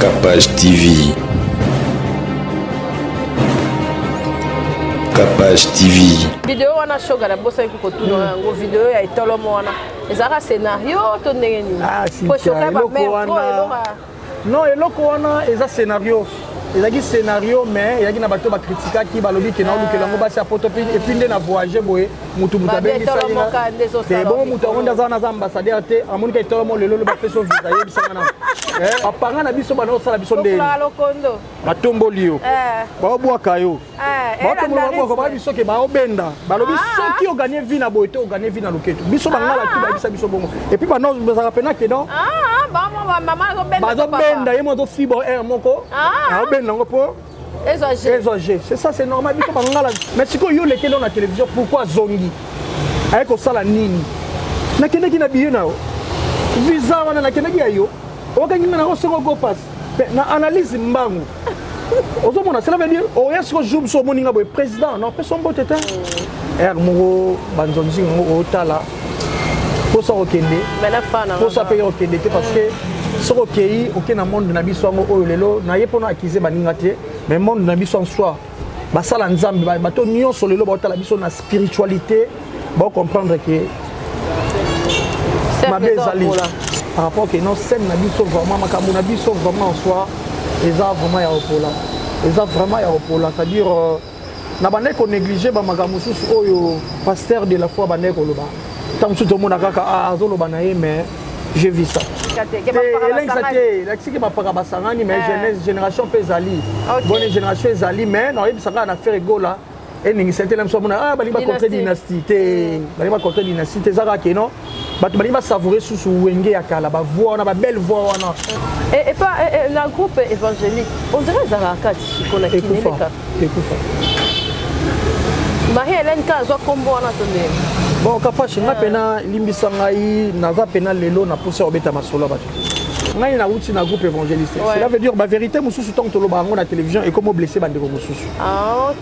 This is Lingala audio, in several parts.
Capage TV. Capage TV. Vidéo wana shoga la bossa ko tuna ngo vidéo ya itolo mona. Ezaka scénario to ndenge ni. Po shoka ba non eloko wana eza scénario. Ezaki scénario mais ezaki na bato ba critique ki balobi ke na luke lango basi apoto et puis nde na voyager boye mutu mutabeli sa ina. Te bon mutu onda za na ambassadeur te amoni ka itolo mo lelo ba peso visa ye bisanga na. Apanga na biso bana osala biso nde. Batombo liyo. Ba bwaka yo. Ba tombo ko ba biso ke ba obenda. Balobi soki o gagner vie na boye te o gagner vie na loketo. Biso bangala tu ba bisa biso bongo. Et puis bana bazaka pena ke non. Maman obenda. Ba obenda ye mo to fibo moko. Obenda ngo po. Exagé. C'est ça, c'est normal. Mais si vous avez dans la télévision, pourquoi Zongi avec ça nini na kende ki na biyo na visa wana na kende ki ayo okangi na ko soko go pass na analyse mbangu ozomona cela veut dire o yesko jour so moninga boy président non personne bote ta mo banzonzi ngo otala pour ça okende pour ça payer okende parce que soko okei okena monde na biso ngo oyo lelo na yepono akize baninga te mais monde na biso en soi basala nzambe bato nyonso lelo batala biso na spiritualité ba comprendre que ma bezali par rapport que non scène na biso vraiment makambo na biso vraiment en soi eza vraiment ya opola c'est-à-dire na bande ko négliger ba makambo susu oyo pasteur de la foi bande ko loba tant tout le monde kaka azolo banaye mais j'ai vu ça mais génération pesali bonne génération ezali mais non ebisaka na faire gola et ningi c'était même soit ah bali ba contre dynastie zaka ke non batu bali ba savourer sous wenge ya kala ba voix na ba belle voix wana et pas la groupe évangélique on dirait zaka tisiko na kineleka ekufa Marie-Hélène Kazwa kombo wana tonde bon kapache nga pena limbisa ngai naza pena lelo na pousse obeta masolo batu ngai na uti na groupe évangéliste cela veut dire ba vérité mususu tant to loba ngo na télévision et comment blesser bande ko mususu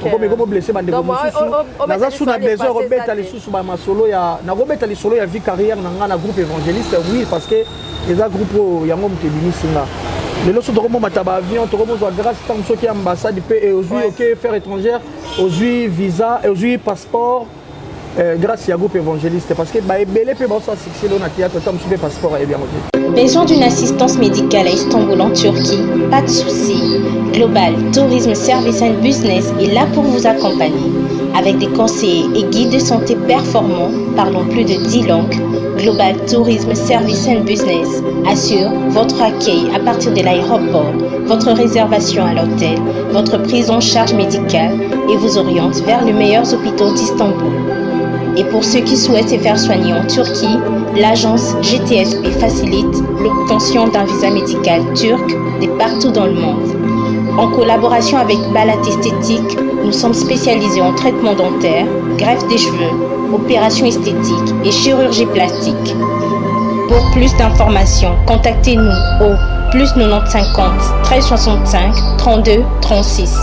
comment blesser bande ko mususu naza sous na besoin obeta les susu ba masolo ya na obeta les solo ya vie carrière na nga na groupe évangéliste oui parce que les groupe yango mutebimisinga lelo so to mataba avion to ko grâce tant so ki ambassade pe et aujourd'hui OK faire étrangère aujourd'hui visa et aujourd'hui passeport grâce à groupe évangéliste parce que belé peut ça succès dans théâtre tant super passeport et bien besoin d'une assistance médicale à Istanbul en Turquie, pas de souci. Global Tourisme Service and Business est là pour vous accompagner. Avec des conseillers et guides de santé performants, parlons plus de 10 langues. Global Tourisme Service and Business assure votre accueil à partir de l'aéroport, votre réservation à l'hôtel, votre prise en charge médicale et vous oriente vers les meilleurs hôpitaux d'Istanbul. Et pour ceux qui souhaitent se faire soigner en Turquie, l'agence GTSP facilite l'obtention d'un visa médical turc de partout dans le monde. En collaboration avec Balat Esthétique, nous sommes spécialisés en traitement dentaire, greffe des cheveux, opérations esthétiques et chirurgie plastique. Pour plus d'informations, contactez-nous au +9050 1365 32 36.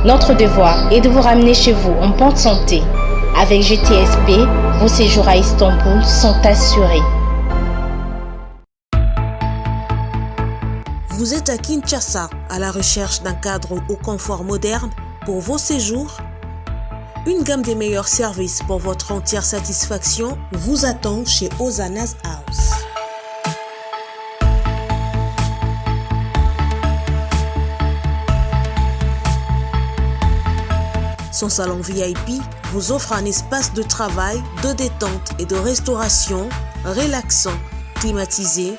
Notre devoir est de vous ramener chez vous en bonne santé. Avec GTSP, vos séjours à Istanbul sont assurés. Vous êtes à Kinshasa, à la recherche d'un cadre au confort moderne pour vos séjours? Une gamme des meilleurs services pour votre entière satisfaction vous attend chez Ozanas House. Son salon VIP vous offre un espace de travail, de détente et de restauration relaxant, climatisé.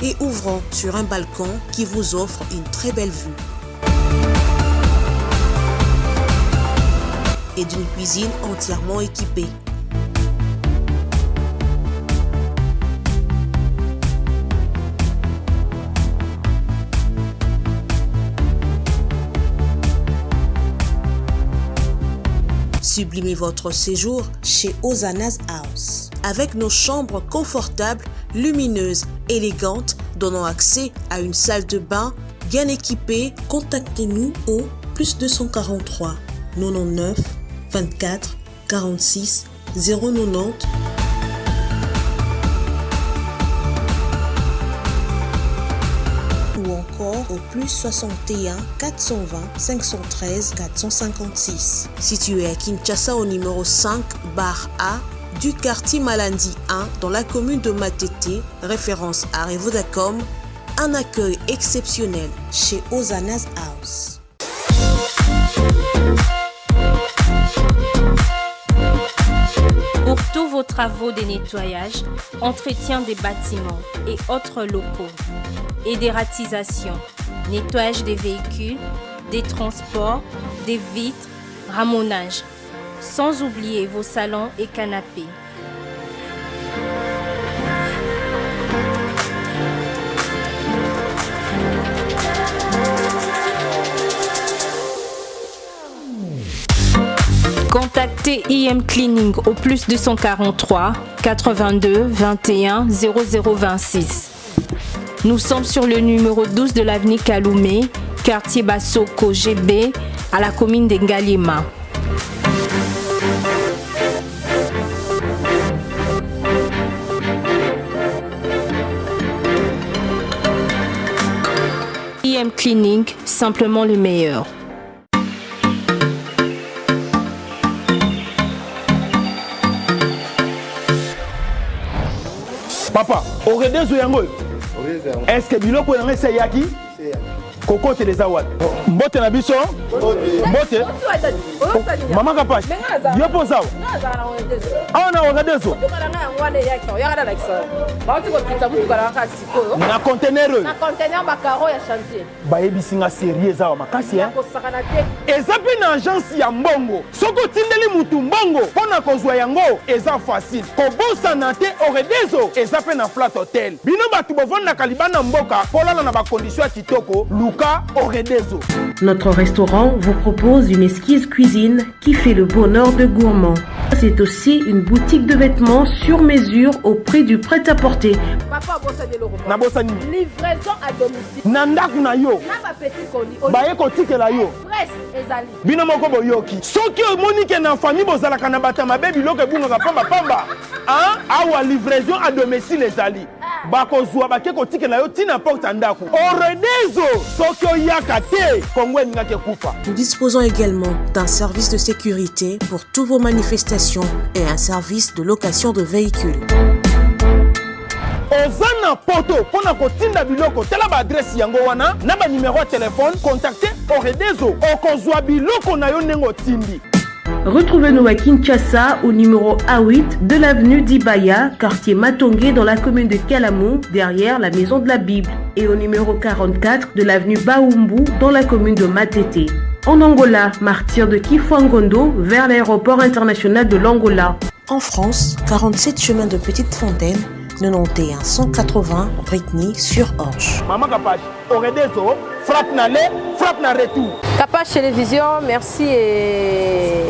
Et ouvrant sur un balcon qui vous offre une très belle vue. Et d'une cuisine entièrement équipée. Sublimez votre séjour chez Hosanna's House. Avec nos chambres confortables, lumineuses, élégantes, donnant accès à une salle de bain bien équipée, contactez-nous au +243 99 24 46 090 ou encore au +61 420 513 456. Situé à Kinshasa au numéro 5 bar A du quartier Malandi 1 dans la commune de Matete, référence à Revodacom, un accueil exceptionnel chez Hosanna's House. Pour tous vos travaux de nettoyage, entretien des bâtiments et autres locaux, et des ratisations, nettoyage des véhicules, des transports, des vitres, ramonage, sans oublier vos salons et canapés. Contactez IM Cleaning au +243 82 21 0026. Nous sommes sur le numéro 12 de l'avenue Kaloumé, quartier Bassoko GB, à la commune de Ngaliema. IM Cleaning, simplement le meilleur. Papa, Oredezo yango. Est-ce que biloko yango c'est yaki? Koko te les awad. Mbote na biso? Mbote. Mama kapash. Yo posao. Ah na Oredezo. Na conteneur. Na conteneur bakaro ya chantier. Ba ebisinga sérieux za makasi hein. Ezapi na agence ya mbongo. Soko tindeli mutu mbongo pona kozwa yango eza facile. Kobosa na te Oredezo ezapi na flat hotel. Bino batu bovanda kalibana mboka polala na ba condition kitoko Luka Oredezo. Notre restaurant vous propose une exquise cuisine qui fait le bonheur de gourmands. C'est aussi une boutique de vêtements sur mesure au prix du prêt-à-porter. Papa bosani loko. Na bosani. Livraison à domicile. Nandaku na yo. Na ba petit colis. Baye kotikela yo. Presse ezali. Bino moko boyoki. Soki omonike na famille bozalaka na batama baby biloko ebungaka pamba pamba. Hein? Awa livraison à domicile ezali. Bakozwa bake kotikela yo tina porte ndaku. Oredezo soki oyaka te Kongo ngake kufa. Nous disposons également d'un service de sécurité pour toutes vos manifestations et un service de location de véhicules. Ozana poto pona kotinda biloko tela ba adresse yango wana na ba numéro de téléphone contactez Oredezo okozwa biloko na yo nengo tindi. Retrouvez-nous à Kinshasa au numéro A8 de l'avenue d'Ibaya, quartier Matongé dans la commune de Kalamou, derrière la maison de la Bible, et au numéro 44 de l'avenue Baoumbu dans la commune de Matete. En Angola, martyr de Kifuangondo vers l'aéroport international de l'Angola. En France, 47 chemin de Petite Fontaine, 91 180 Brittany-sur-Orge. Maman Kapash, Oredezo, frappe na le, frappe na retour. Kapash Télévision, merci et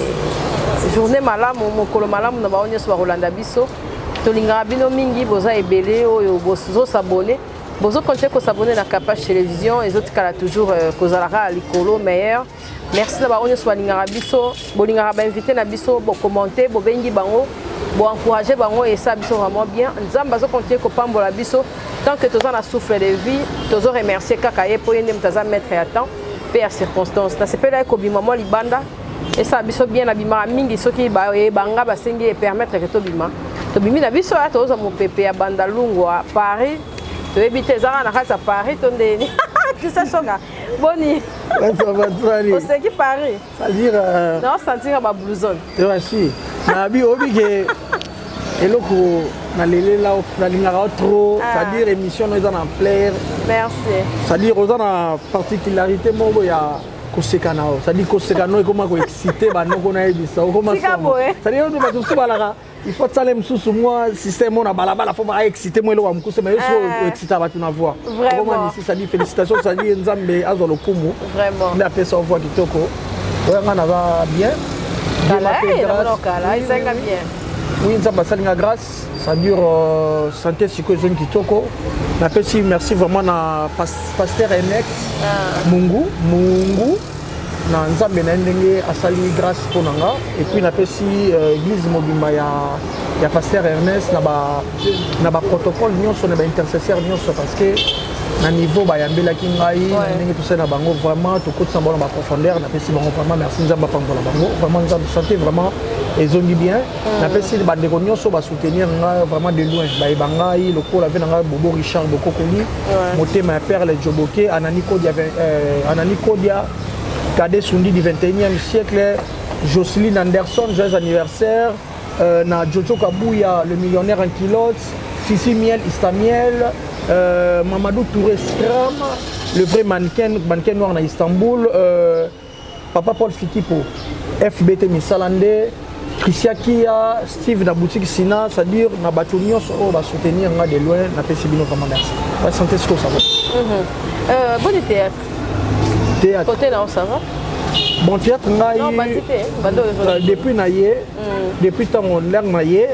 journée malam, mokolo malam na baonyo so Rolanda biso. Tolinga bino mingi boza ebele oyo bozo s'abonner. Bozo compter ko s'abonner na Kapash Télévision et autres kala toujours kozalaka likolo meilleur. Merci na baonyo so balinga biso, bolinga ba inviter na biso, bo commenter, bo bengi bango. Bon encourager bango et ça biso vraiment bien. Nzamba zo continuer ko pambola biso tant que toza na souffle de vie, tozo remercier kaka ye po yende mtaza mettre à temps per circonstance. Na sepela ko bima mo libanda et ça biso bien na bima mingi soki ba banga ba sengi et permettre que to bima. To bimi na biso ya toza mo pepe ya Bandalungu à Paris. To ebite zara na kata Paris to ndeni. Qui ça choka. Boni. Ça va très On sait qui Paris. Ça dire non sentir ba blouson. Tu vois si. Na bi obi ke eloko na lele la ofralinga trop, c'est-à-dire émission nous en plaire. Merci. C'est-à-dire aux en particularité mo ya kosekana, c'est-à-dire kosekano comment ko exciter ba noko na ebisa, comment ça. C'est-à-dire on va tout balaka. Il faut ça les msusu moi système on a balabala faut pas exciter moi le wa mkuse mais il faut exciter ba tu na voix. Vraiment ici ça dit félicitations ça dit nzambe azo lokumu. Vraiment. Mais après ça on voit kitoko. Ouais on va bien. Oui, nzamba salinga grâce, ça dure santé siko zone kitoko. Napesi merci vraiment na pasteur Enex Mungu na nzambe na ndenge asali grâce pour nanga et puis napesi église mobimba ya pasteur Ernest na ba protocole nyonso na ba intercesseur nyonso parce que na niveau ba yambela ki ngai ndenge tout ça na bango vraiment to côté samba na ba profondeur napesi bango vraiment merci nzamba pambola bango vraiment nzambe santé vraiment ezongi bien napesi bandeko nyonso ba soutenir nga vraiment de loin ba ebangai lokola ve nga Bobo Richard Bokokoli motema ya Perle Joboke Anani Kodia Kade Sundi du 21e siècle, Jocelyne Anderson, joyeux anniversaire, na Jojo Kabouya, le millionnaire en kilotes, Fifi Miel, Istamiel, Mamadou Touré Stram, le vrai mannequin noir na Istanbul, Papa Paul Fikipo, FBT Misalande, Tricia Kia, Steve na boutique Sina, c'est-à-dire na Batunios, on va soutenir de loin, na Pessibino vraiment merci. La santé, ce que ça va. Bon théâtre. Théâtre. Côté là, ça va? Bon théâtre, depuis naïe, depuis tant on l'air naïe,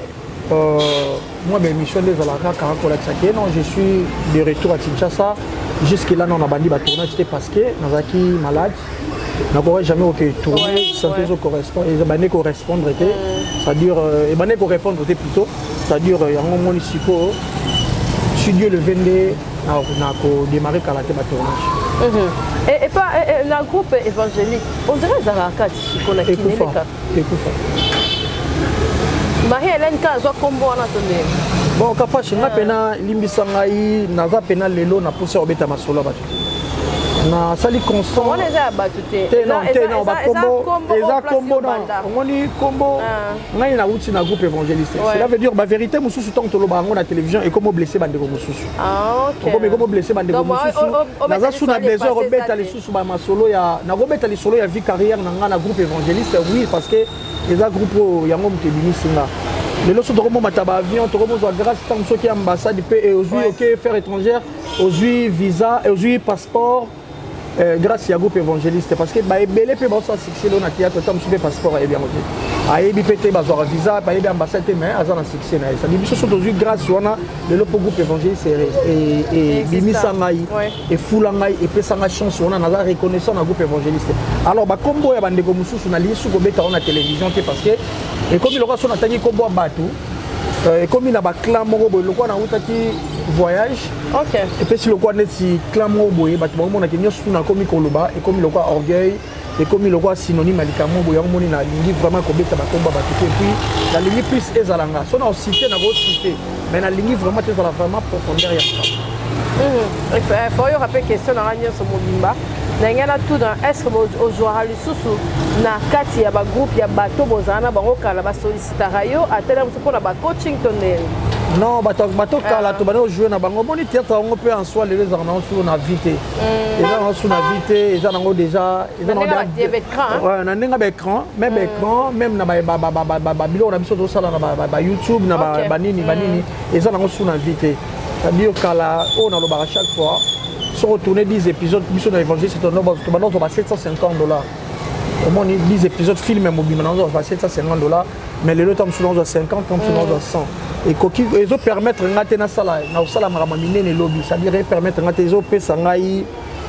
moi mes missions des Alaka Karakola Tsake, non, je suis de retour à Kinshasa. Jusque là, on a bandit ma tournage, c'était parce que Nazaki malade. N'avons jamais aucun tourné, santé correspond, et bandit correspondre, c'est-à-dire, et bandit correspondre plutôt, c'est-à-dire, il y a un moment ici, si Dieu le vendait, on a démarré à la tournage. Et pas le groupe évangélique, on dirait Zaraka, qu'on a kiné. Marie-Hélène Kazo, combo en attendant. Bon, capable, je n'ai Limbisangaï, Naza Pena Lelo, n'a poussé au bêta masolo. Na sali constant. On les a battus. Non, combo, on dit combo. On a un groupe évangéliste. Cela veut dire la vérité, nous sommes tant que la télévision et comment blesser Bandego Moussous. Ah, ok. Comment blesser Bandego Moussous. Naza sous la maison, Robert Alessou sous ma solo, ya na Robert Alessou ya vie carrière na groupe évangéliste. Oui, parce que les groupes yango mutebini singa. Les lots de Romo Mataba avion, Romo grâce tant ceux qui ambassade et aux affaires étrangères, aux visa, aux passeport. Grâce à groupe évangéliste parce que bah belé peut bon ça succès dans théâtre tant sur passeport et bien ok aïe bipété bazar visa bah bien ambassade mais azana succès na ça dit surtout grâce wana le groupe évangéliste et bimisa ngai et fulangai et pesanga chance wana na reconnaissant na groupe évangéliste alors bah combo ya bandeko mususu na lisu ko beta na télévision parce que et comme il aura son attaqué combo bateau et comme il a clan moko boy lokwa na utaki voyage ok et puis si lokwa neti clan moko boy ba tout mona kenyo suna komi koloba et comme lokwa orgueil et comme lokwa synonyme alikamo boy moni na lingi vraiment ko beta ba komba ba tout et puis la lingi plus ezalanga so na cité na go cité mais na lingi vraiment ezala vraiment profondeur ya il faut y rappeler question na ranyo so mobimba na tout dans est-ce que au joueur lisusu na kati ya ba groupe ya bato bozana bango kala ba sollicitara yo atela pour la ba coaching tonel non bato kala to bana jouer na bango boni théâtre on peut en soi les arnaud sur na vite et là on sur na vite et ça nango déjà ils ont ouais na ndinga ba écran même na ba bilo na biso to sala na ba YouTube na ba nini et ça nango sur na vite c'est-à-dire kala on a le bar chaque fois sur retourner 10 épisodes mission de l'évangile c'est un nombre maintenant on va $750 au moins 10 épisodes film mobile maintenant on va $750 mais les autres sont dans 50 comme dans 100 et coquille ils ont permettre ngaté na sala na sala marama minene lobby ça dirait permettre ngaté ils ont pesa ngai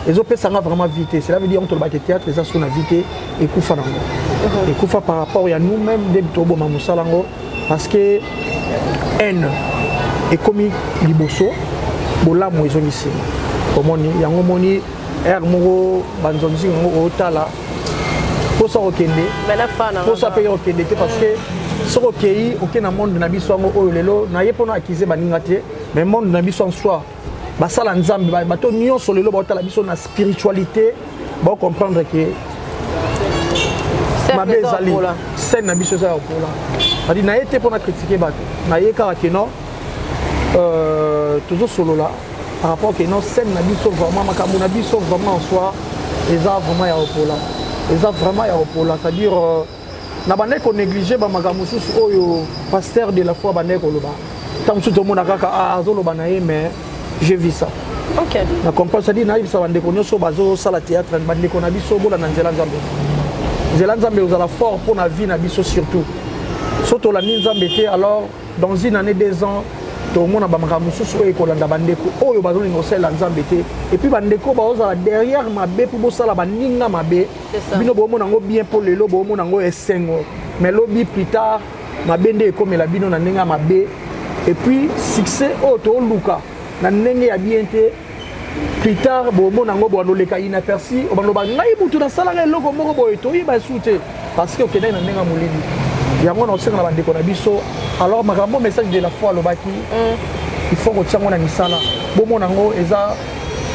ils ont pesa vraiment vite cela veut dire on te le théâtre les sont na vite et kufa nango et kufa par rapport à nous même des tobo mamusalango parce que haine et comme liboso bola mo ils ont ici komoni yango moni moko banzonzi ngo otala pour ça okende pour ça payer okende parce que ce okei okena monde na biso ngo oyo lelo na yepo na akize baninga te mais monde na biso en soi basala nzambe bato nyonso lelo baotala biso na spiritualité ba comprendre que ma bezali scène na biso ça opola adi na yete pour na critiquer bato na yeka ke non toujours solo là par rapport que non scène na biso vraiment makambo na biso vraiment en soi eza vraiment ya opola eza vraiment ya opola c'est-à-dire na bande ko négliger ba makambo susu oyo pasteur de la foi bande ko loba tant tout monde kaka azoloba na ye mais je vis ça ok na comprendre ça dit na ibisa bande ko nyoso bazo sala théâtre bande ko na biso bola na nzela nzambe nzela nzambe ozala fort pour la vie na biso surtout soto la nzambe te alors dans une année 2 ans tout le monde a bamaka mususu oyo kolanda bandeko oyo bazolinga osala nzambe te et puis bandeko baozala derrière mabe pour bosala baninga mabe bino bomona ngo bien pour lelo bomona ngo esengo mais lobi plus tard mabe nde ekomela bino na ndenge mabe et puis succès oyo toluka na ndenge ya bien te plus tard bomona ngo boanoleka inaperçu obaloba ngai mutu na salanga eloko moko boye toyiba sute parce que okendaki na ndenge molili yango na osenga na bandeko na biso alors makambo message de la foi lobaki il faut kotia ngo na misala bomona ngo eza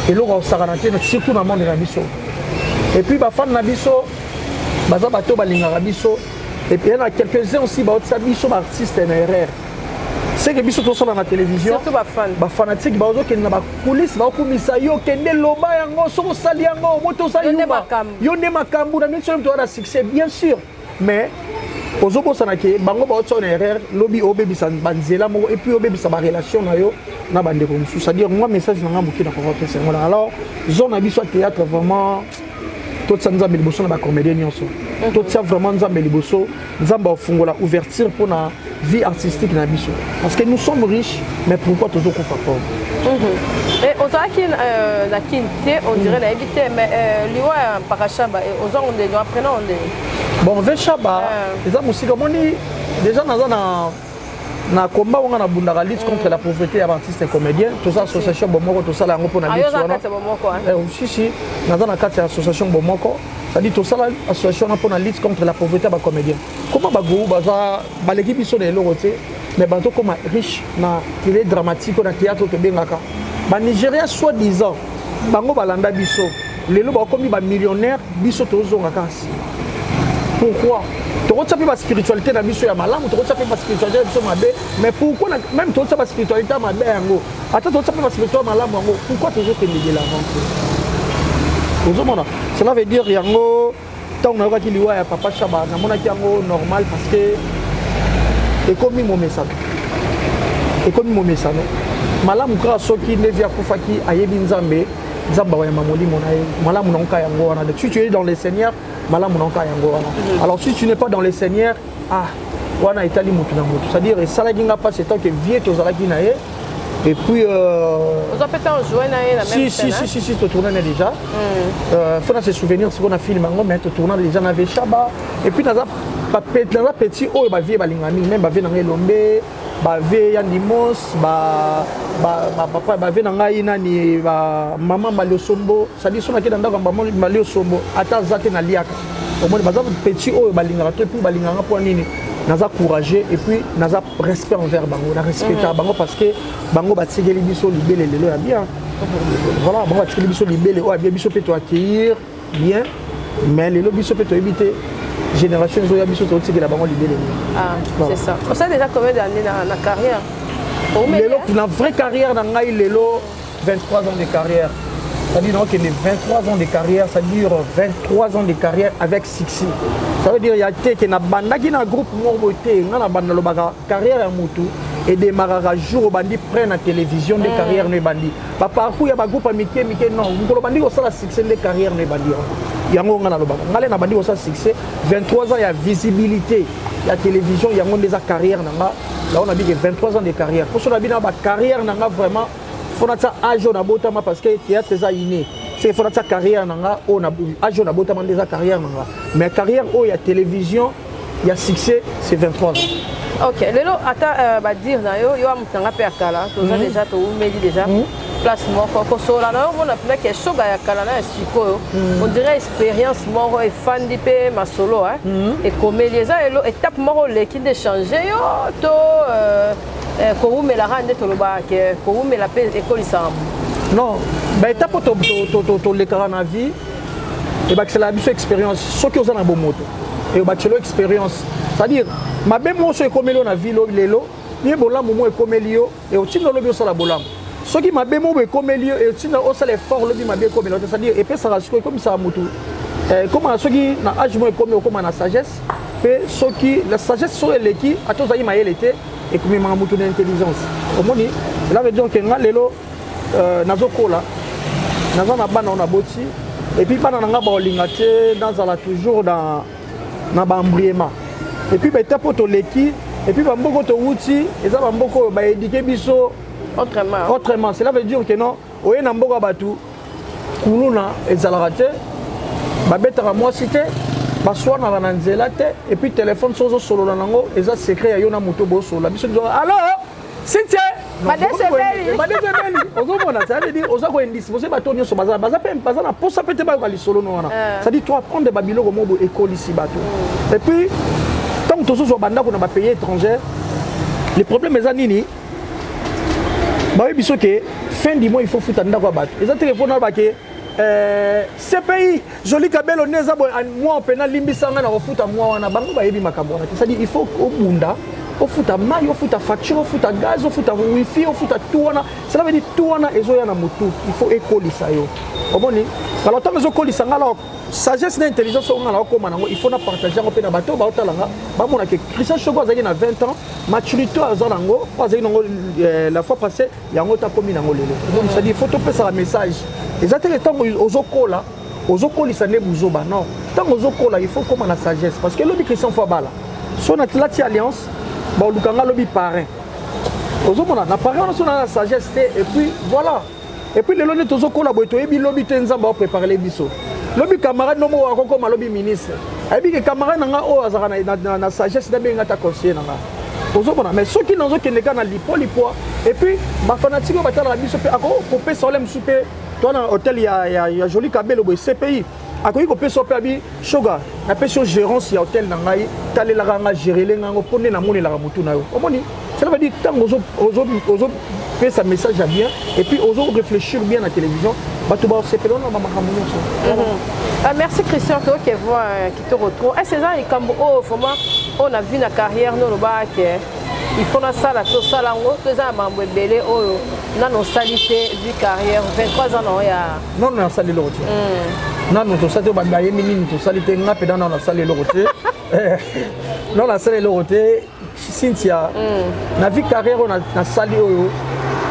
eloko osakana te surtout na monde na biso et puis bafane na biso baza bato balingaka biso et puis il y en a quelques-uns aussi baotisa biso baartiste na erreur c'est que biso tosala na télévision surtout bafanatique bazokende na bakulise baokumisa yo kende loba yango soko osali yango moto osali yuma yo nde makambo na biso to na succès bien sûr mais ozobosana ke bango baotisa na erreur lobi obebisa banzela moko et puis obebisa barelation na yo na bandeko mosusu c'est-à-dire moi message na nga moki na kokopesa yango alors zone na biso ya théâtre vraiment totia nzambe liboso na bacomédien nyonso totia vraiment nzambe liboso nzambe afungola ouverture pour na vie artistique na biso parce que nous sommes riches mais pourquoi tozokufa pauvre et ozalaki na kini te on dirait nayebi te mais liwa ya mpakashaba ozango nde apprena onde bon veshaba eza mosika omoni déjà naza na combat wanga na bundaka lutte contre la pauvreté ya baartiste comédien toza association bomoko tosala yango mpona lutte wana si naza na kati ya association bomoko c'est-à-dire tosala association wana mpona lutte contre la pauvreté ya bacomédien koma bagroupe baza baleki biso na eloko te mais bazokoma riche na télé dramatique na théâtre tobengaka banigéria soit disant bango balanda biso lelo bakomi bamillionnaire biso tozongaka asi pourquoi tokotia mpe baspiritualité na biso ya malamu tokotia mpe baspiritualité na biso mabe mais pourquoi même tokotia baspiritualité ya mabe yango ata tokotia mpe baspiritualité ya malamu yango pourquoi tozokende de l'avant ozomona cela veut dire yango ntango nayokaki liwa ya papa Chaba namonaki yango normal parce que ekomi momesano malamu kaka soki ndevi akufaki ayebi nzambe nzambe awayamba molimo na ye malamu nango ka yango wana si tu es dans les seigneurs malamu nango ka yango wana alors si tu n'es pas dans les seigneurs wana etali mutu na mutu c'est-à-dire esalaki nga mpasi etant que vie tozalaki na ye et puis si tu tournes déjà faut se souvenir ce qu'on a filmé mais tu tournes déjà na Veshaba et puis naza petit oyo ba vie balingami même ba vie na ngelombe ba vie ya Nimos papa ba vie na ngai nani ba maman Maliosombo ça dit son akenda ndaka maman Maliosombo ata zate na liaka au moins baza petit oyo balingaka to puis balingaka pour nini naza courageux et puis naza respect envers bango na respecter bango parce que bango batigeli biso libele lelo ya bien voilà bango batigeli biso libele o bien biso pe to accueillir bien mais lelo biso pe to éviter génération zo ya biso to tigela bango libele c'est ça on sait déjà combien d'années na carrière lelo na vraie carrière na ngai lelo 23 ans de carrière. C'est-à-dire que les 23 ans de carrière, ça dure 23 ans de carrière avec succès. Ça veut dire qu'il y a un groupe qui a une carrière à Moutou et des marara jours bandi prennent la télévision des carrières de bandi. Parfois il y a un groupe à Mickey, non, on bandi aussi la succès des carrières de bandi. Il y a un bandi aussi succès. 23 ans il y a visibilité, il y a télévision, il y a des carrières là on a dit que 23 ans de carrière. Pour cela, il y a une carrière vraiment. Il faut que âge na botama parce que théâtre est inné. C'est faut que carrière nanga on a âge na botama déjà carrière nanga. Mais carrière où il y a télévision, il y a succès, c'est 23 ans. OK, lelo ata ba dire na yo amutanga pe akala, toza déjà to umeli déjà. Place moko ko sola na yo mona pe ke shoga ya kala na sikoyo. On dirait expérience moko e fandi pe ma solo et comme les elo étape moko leki de changer yo to koumela rande toloba ke koumela pe école sambu non ba étape to le na vie et ba que c'est la biso expérience ce que vous na bo moto et ba chelo expérience c'est-à-dire ma be mo so ekomelo na vie lelo ni bolambo mo ekomeli yo et otinga lobi osala bolambo soki ma be mo ekomeli yo et otinga osala effort lobi ma be ekomeli c'est-à-dire et pe ça rasiko comme ça moto comme soki na âge mo ekomeli comme na sagesse pe soki la sagesse sur eleki atoza yi mayele te et comme ma moto d'intelligence au moni cela veut dire que nga lelo nazokola naza na bana na boti et puis bana nga ba olinga te dans la toujours dans na bambriema et puis betapo to leki et puis bamboko to wuti eza bamboko ba éduquer biso autrement cela veut dire que non oye na mboko batu kuluna ezalaka te babetaka mwasi te baswanaka na nzela te et puis téléphone sozo solola nango eza secret ya yo na moto bosolola biso alors Cynthia Madesebeli ozomona ça veut dire oza ko indisposé bato nyonso baza na posa pete ba li solo no wana ça dit toi prendre des babilo comme mo école ici bato et puis tant que tozo banda ko na ba pays étranger le problème est nini ba biso ke fin du mois il faut foutre ndako bato eza téléphone ba ke CPI joli kabelo neza bo moi pena limbisanga na refuta moi wana bango ba yebi makambo wana ça dit il faut au bunda au futa mai au futa facture au futa gaz au futa wifi au futa tout wana cela veut dire tout wana ezoya na mutu il faut écolisa yo omoni alors tant que ekolisa ngala sagesse na intelligence on ngala ko manango il faut na partager ngo pe na bato ba otalanga ba mona ke Christian Shogo azali na 20 ans maturité azanango azali nango la fois passée yango ta komi nango lelo donc ça dit il faut to pesa la message exactement tant ozokolisa ne buzoba non tant ozokola il faut comme na sagesse parce que lobi Christian fois bala son atlati alliance ba lukanga lobi parrain ozomona na parrain on a la sagesse et puis voilà et puis le lone tozokola boy to yebi lobi tenzamba o préparer les biso lobi camarade no mo akoko malobi ministre ayebi ke camarade nanga o azaka na sagesse da benga ta conseiller nanga ozomona mais ceux qui n'ont aucun égard na lipo et puis ba fanatique batala la biso pe ako popé solem souper toi na hôtel ya joli kabelo boy CPI akoki kopesa pe abi shoga na pesa gérance ya hôtel na ngai talelaka nga gérer ngango pone na monelaka mutu na yo omoni cela veut dire tant ozo pesa message à bien et puis ozo réfléchir bien à la télévision bato ba sepelo na makambo nyonso. Merci Christian to ke voix qui te retrouve et c'est ça et comme vraiment on a vu na carrière no ba ke il faut na sala to sala ngo to za mambo ebele oyo na no salité du carrière 23 ans no ya non na sali lo ti non no to salité ba baye minini to salité nga pe na sali lo ti non la sali lo ti Cynthia na vie carrière na sali oyo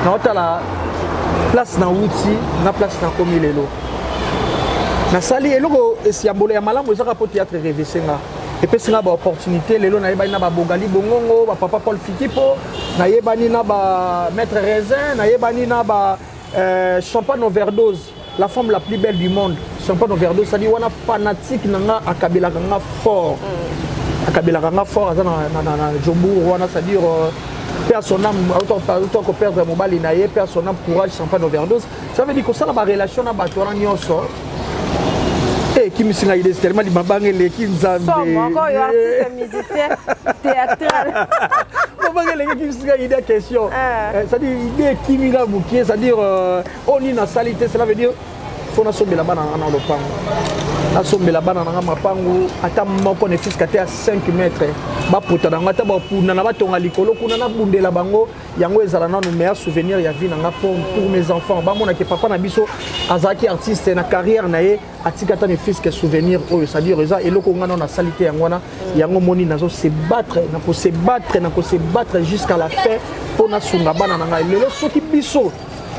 na otala place na wuti na place na komi lelo na sali eloko esiambolo ya malamu ezaka po théâtre revesenga et puis c'est une opportunité lelo na yebani na ba Bogali Bongongo ba papa Paul Fikipo na yebani na ba maître Raisin na yebani na ba champagne overdose la femme la plus belle du monde champagne overdose ça dit wana fanatique nanga akabela kanga fort akabela kanga fort azana na Jombour wana ça dire personne autant que perdre mobile na ye personne courage champagne overdose ça veut dire que ça la relation na bato wana nyonso qui me signe des tellement di mabange les qui nzambe encore artiste musicien théâtral mabange les qui me signe des questions ça dit idée qui mira bouquet ça dire on est na salité cela veut dire faut na sombela bana na lopango na sombela bana na mapango ata moko ne fisika te à 5 mètres ba pota na ngata ba puna na batonga likolo kuna na bundela bango yango ezala na no meilleur souvenir ya vie na pour mes enfants ba mona ke papa na biso azaki artiste na carrière na ye atikata ne fisika souvenir oyo ça dire eza eloko ngana na salité yango na yango moni nazo se battre jusqu'à la fin pour na sunga bana na ngai lelo soki biso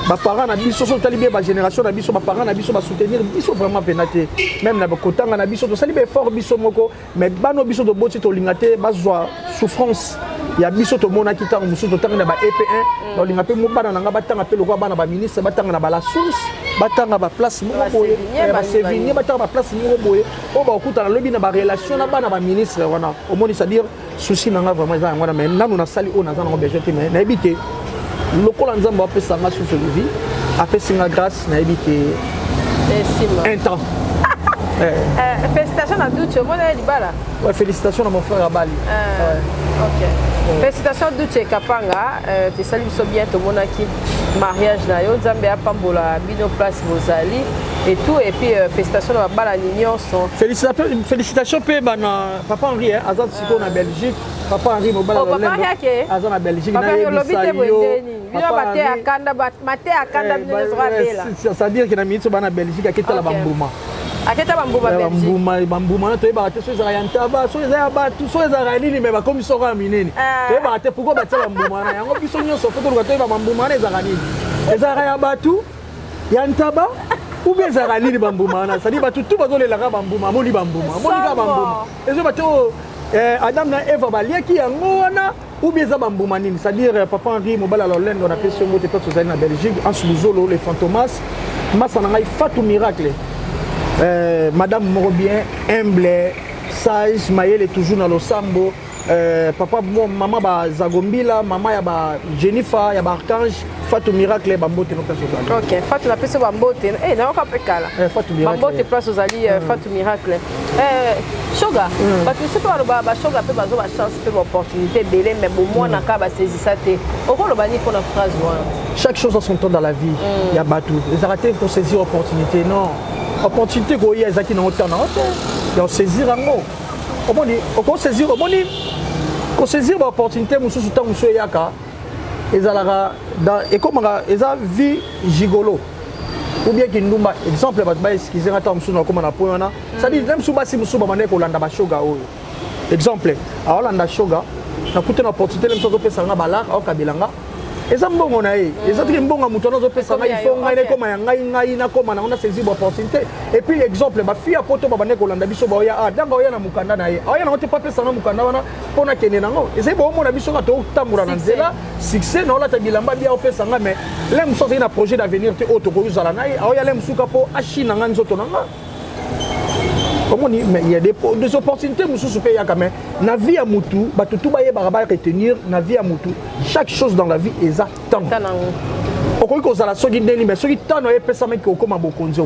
ba parents na biso so tali bien ba génération na biso ba parents na biso ba soutenir biso vraiment penate même na kotanga na biso to sali be fort biso moko mais bano biso to boti to lingate ba zwa souffrance ya biso to mona kitanga musu to tanga na ba EP1 to lingape mo bana nga batanga pe lokwa bana ba ministre batanga na ba la source batanga ba place mo boye ba sévigné batanga ba place mo boye o ba okuta na lobi na ba relation na bana ba ministre wana au moins c'est dire souci na nga vraiment za ngwana mais nanu na sali o na za na besoin te mais na ebité lokola nzambe apesa nga souffle de vie apesa nga grâce na ebité un temps félicitations à Duce au monde libala ouais félicitations à mon frère Abali OK félicitations Duce Kapanga tu salues so bien tout monde qui mariage na yo nzambe apambola bino place bozali et tout et puis félicitations à bala nyonso félicitations pe bana papa Henri azan siko na Belgique papa Henri mobala azan na Belgique na yebisa yo papa mate akanda ça dire que na minute bana Belgique aketa la bambuma aketa bambuma Belgique bambuma to yeba te so ezala yantaba so ezala ba tu so ezala nini me ba komi so ka minene to yeba te pourquoi ba tsala bambuma na yango biso nyonso foto ko to yeba bambuma na ezala nini ezala ya batu yantaba ou bien ça rali bambuma ça dit ba tout bazo le laka bambuma moni bambuma moni ka bambuma ezo ba to Adam na Eva baliaki yango wana ou bien ça bambuma nini c'est-à-dire papa Henri mobala la lendo na pesi mo te peut aux na Belgique en Suluzolo les fantomas massa na ngai Fatou Miracle madame Morobien humble sage Mayele toujours dans l'Osambo papa maman ba Zagombila maman ya ba Jennifer ya ba Archange Fatou Miracle bambote no place aux OK Fatou la place bambote na ka pekala Fatou Miracle bambote place aux ali Fatou Miracle Shoga parce que c'est pas le ba Shoga pe bazo ba chance pe opportunité belé mais bon moi na ka ba saisissa te oko lo bani pour la phrase chaque chose a son temps dans la vie il y a batou les arrêter pour saisir opportunité non opportunité go ya ezaki na autant ya saisir ango omoni oko saisir omoni ko saisir ba opportunité mususu ta musu yaka ezalaka dans et comme eza vie gigolo ou bien kindumba exemple ba excuser ata musu na koma na point wana ça dit même sous basi musu ba mane ko landa ba shoga oyo exemple a landa shoga na kuta na opportunité même so pesa nga balak au kabilanga eza mbongo na ye eza tiki mbongo mutu na zo pesa nga ifo ngai koma ya ngai na koma na ona saisir ba opportunité et puis exemple ba fille apoto ba bane ko landa biso ba ya danga oya na mukanda na ye oya na ote pa pesa na mukanda wana pona kene nango eza ba omona biso ka to tambura na nzela succès na ola ta bilamba bia opesa nga mais le muso na projet d'avenir te auto ko uzala na ye oya le musuka po ashina nga nzoto nanga mais il y a des opportunités mususu pe ya quand même na vie ya mutu batu tu ba ye ba retenir na vie ya mutu chaque chose dans la vie est temps okoki kozala soki ndeni mais soki tano epesa meki okoma mokonzi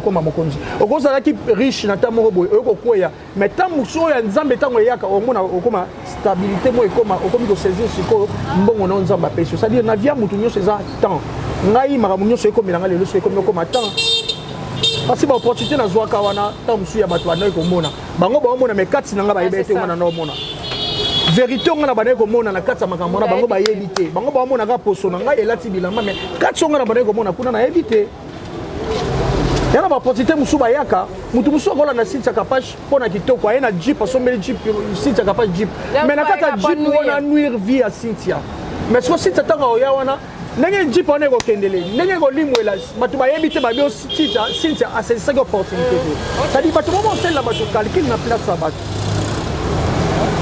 okozala ki riche na ta moko boye okokwea mais ta musu oyo ya nzambe ntango eyaka omona okoma stabilité mo ekoma okomi kosaisir sikoyo mbongo na nzambe apesi c'est-à-dire na vie ya mutu nyonso eza temps ngai makambo nyonso ekomela lelo so ekomi okoma temps parce que opportunité na zwaka wana ta musu ya bato banayi komona bango baomona mais kati na nga bayebe ete wana na omona vérité on a bané comme on a quatre makambo na bango ba yebité bango ba mona ka poso na ngai elati bilamba mais quatre on a bané comme on a kuna na yebité yana ba opportunité musu ba yaka mutu musu ko na site capage pona kitoko ayena jeep asomeli jeep site capage jeep mais na kata jeep on nuire vie à Cynthia mais so site tanga oya wana ndenge jeep on eko kendele ndenge ko limwela batu ba yebité ba bio Cynthia a ces opportunités ça dit batu mo sel la batu calcul na place à batu.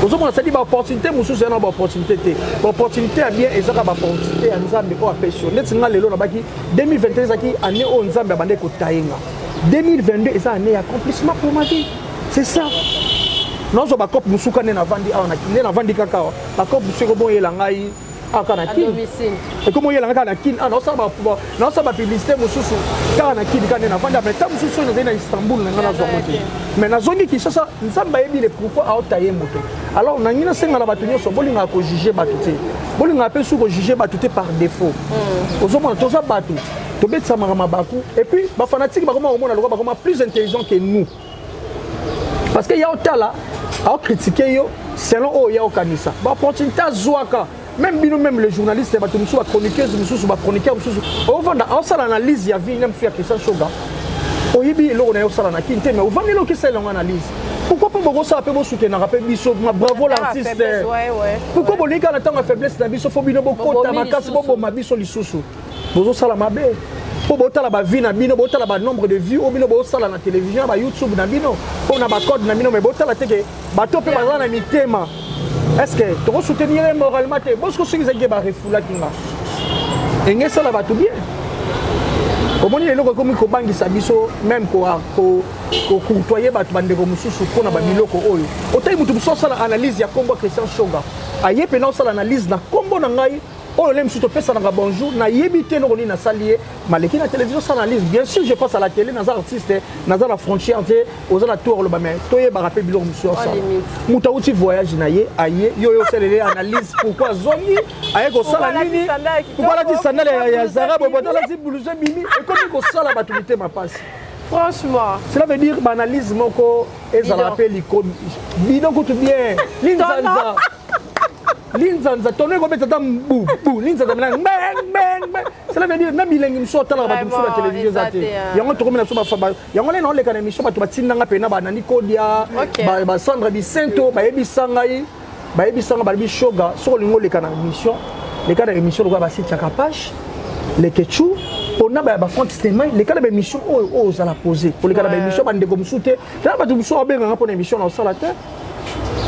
Vous avez dit opportunité, vous avez une opportunité. L'opportunité est bien, et ça va opportunité à nous amener à pêcher. Nous avons dit 2021 c'est année où nous avons amené à taïnga. 2022 c'est année accomplissement pour ma vie. C'est ça. Nous avons dit que nous avons vendu cacao. La coupe nous avons dit à domicile. Et comment il y a la kin ah non ça va publicité mususu car na kin quand na vanda mais tant mususu na Istanbul na na zo moto mais na zoni ki sasa nzamba yebi le pourquoi a otaye moto alors na ngina senga na batu nyoso bolinga ko juger batu te bolinga pe su ko juger batu te par défaut ozomona toza batu to betsa mama baku et puis ba fanatique ba comment on mona ba comment plus intelligent que nous parce que ya otala a critiquer yo selon o ya okanisa ba opportunité zwaka même bino même les journalistes ba tumusu ba chroniqueurs mususu ba chroniqueurs mususu o vanda on sala analyse ya vie même fait Christian Shoga o yibi lo na yo sala na kinte mais o vanda lo ki sala analyse pourquoi pas bogo ça peut bo soutenir rappel biso bravo l'artiste pourquoi bo lika na tanga faiblesse na biso fo bino bo kota makasi bo ma biso lisusu bozo sala mabe po bo tala ba vie na bino bo tala ba nombre de vues o bino bo sala na télévision ba YouTube na bino po na ba code na bino mais bo tala teke ba to pe ba na mitema. Est-ce que tu vas soutenir moralement? Parce que ceux qui ont fait refoula kinga. Et ça là va tout bien. Comment il est là comme il faut sa biso même quoi courtoyer bat bande comme mususu pour na ba biloko oyo. Otai mutu so sala analyse ya combo Christian Shoga. Aye pe na sala analyse na combo na ngai. Oh, l'aime surtout pesa na bonjour na yebité no na salier maleki na télévision ça analyse bien sûr je passe à la télé na artiste na la frontière aux la tour le ba mais toye ba rappel biloko monsieur ça muta uti voyage na ye aye yo selele analyse pourquoi zongi aye ko sala nini pourquoi la dit sandale ya Zara bo la dit blouse bimi et comme ko sala batumité ma passe franchement cela veut dire analyse moko ezala rappel icône bidon ko tout bien linzanza Linzanza tonne ko beta tam bou linzanza bang bang cela veut dire na bilengi mso tala ba sur la télévision zate yango to ko na so ba faba yango le na le kana émission ba to batinda nga pe na ba nani kodia ba Sandra Bicento ba yebisanga ba bi Shoga so lingo le kana émission le kana émission ko ba site capage le kechu on a ba franchement les cas de mission aux à la poser pour les cas de mission bande comme souté là ba tout so ben pour émission dans ça la terre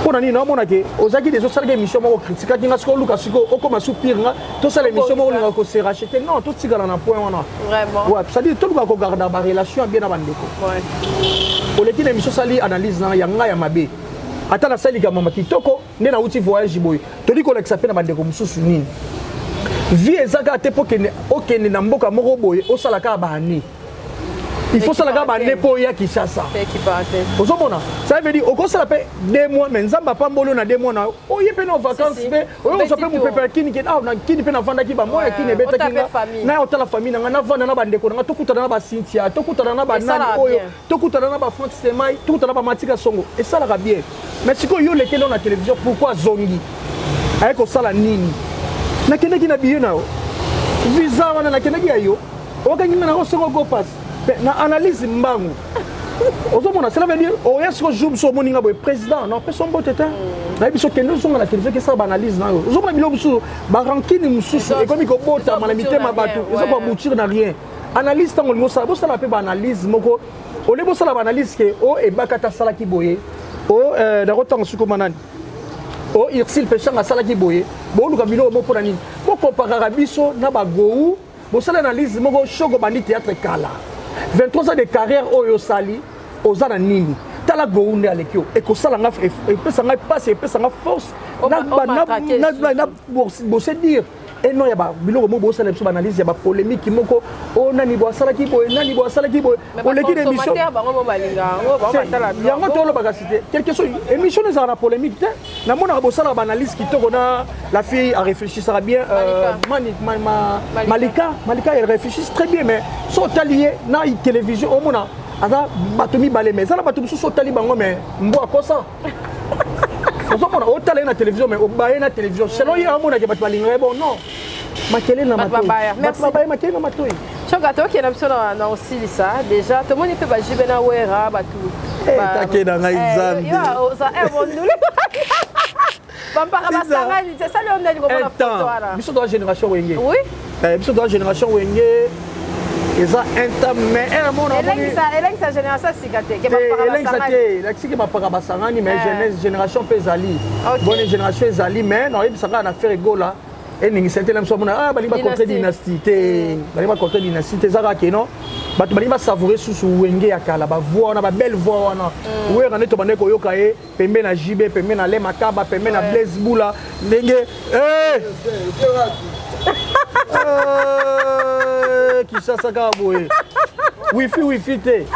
pour nani na mona ke ozaki des autres émissions mo critiquer kinga siko luka siko okoma soupir nga to ça l'émission mo linga ko se racheter non tout tigala na point wana vraiment ouais ça dit tout luka ko garder ba relation bien na bandeko ouais pour les qui émission sali analyse na yanga ya mabe ata na sali kama kitoko nde na uti voyage boy to di ko l'exape na bandeko mususu nini vie ezaka te pokene okene na mboka moko boye osalaka bani il faut salaka bani po ya Kinshasa ozomona ça veut dire okosala pe 2 mois mais nzamba pambolo na 2 mois na oye pe na vacances pe oyo so pe mu pepe kini ke na kini pe na vanda ki ba moya kini beta kinga na otala famille na vanda na bandeko na tokutana na ba Cynthia tokutana na ba nani oyo tokutana na ba Francis Semai tokutana na ba Matika Songo et ça la bien mais siko yo leke na télévision pourquoi zongi ayeko sala nini nakendaki na biye nao visa wana nakendaki ayo okangi na osoko go pass na analyse mbangu ozomona cela veut dire oya siko jour so moninga boy président non personne bote ta na biso kendo so na télévision que ça ba analyse na yo ozomona bilo musu ba rankini mususu et comme ko bota malamité mabatu eso ba boutir na rien analyse tango ngo ça bo sala pe ba analyse moko ole bo sala ba analyse ke o e bakata sala ki boye o da rotango suko manani o irsil pechanga sala ki boye bo luka bilo mo pona nini mo comparera biso na ba gou bo sala analyse moko shoko bandi théâtre kala 23 ans de carrière oyo sali ozana nini tala gou nde alekio e ko sala nga e pesa nga passe e pesa nga force na bo se dire et non ya ba biloko mo bo sala biso analyse ya ba polémique moko o nani bo sala ki boye nani bo sala ki boye o leki de émission yango tolo ba cité quelque chose émission les en polémique na mona bo sala ba analyse ki to na la fille a réfléchi ça bien Malika elle réfléchit très bien mais so talié na télévision o mona ada batumi balé mais ça na batumi so tali bango mais mbo akosa ozomona otala na télévision mais obaye na télévision selon ye amona ke batwalinga bon non makele na matoi babaye makele na matoi choka to ke na biso na osilisa déjà to moni pe ba jibe na wera batu take na ngai zambi yo za ebonduli bampaka basangani c'est ça le ndeli ko na photo ara biso de génération wenge oui biso de génération wenge eza mais elengisa génération sikate ke bapaka basangani mais génération mpe ezali bonne génération ezali mais naoyebisanga na affaire egola eningisa te lemso mona balingi bacontre dynastie te balingi bacontre dynastie te eza kaka no bato balingi basavoure susu wenge ya kala bavoix wana babelle voix wana wera nde tobandeki koyoka ye pembe na jibe pembe na le makaba pembe na blaise bula ndenge Kinshasa kaka boye wifi te